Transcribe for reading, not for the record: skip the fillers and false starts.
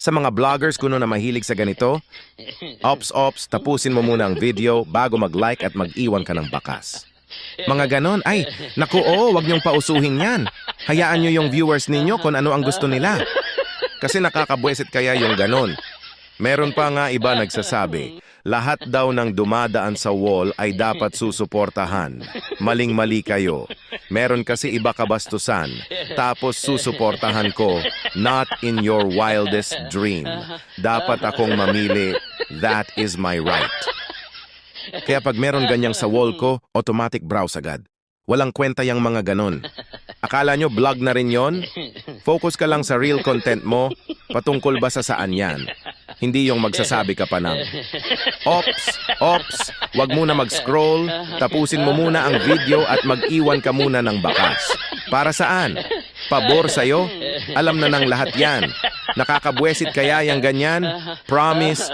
Sa mga vloggers kuno na mahilig sa ganito, ops, tapusin mo muna ang video bago mag-like at mag-iwan ka ng bakas. Mga ganon, ay, naku oo, wag niyong pausuhin yan. Hayaan niyo yung viewers ninyo kung ano ang gusto nila. Kasi nakakabwesit kaya yung ganon. Meron pa nga iba nagsasabi, lahat daw ng dumadaan sa wall ay dapat susuportahan. Maling-mali kayo. Meron kasi iba kabastusan. Tapos susuportahan ko, not in your wildest dream. Dapat akong mamili, that is my right. Kaya pag meron ganyang sa wall ko, automatic browse agad. Walang kwenta yung mga ganon. Akala nyo vlog na rin yon? Focus ka lang sa real content mo, patungkol ba sa saan yan? Hindi yung magsasabi ka pa ng, ops, wag muna mag-scroll, tapusin mo muna ang video at mag-iwan ka muna ng bakas. Para saan? Pabor sa'yo? Alam na ng lahat yan. Nakakabwesit kaya yung ganyan? Promise.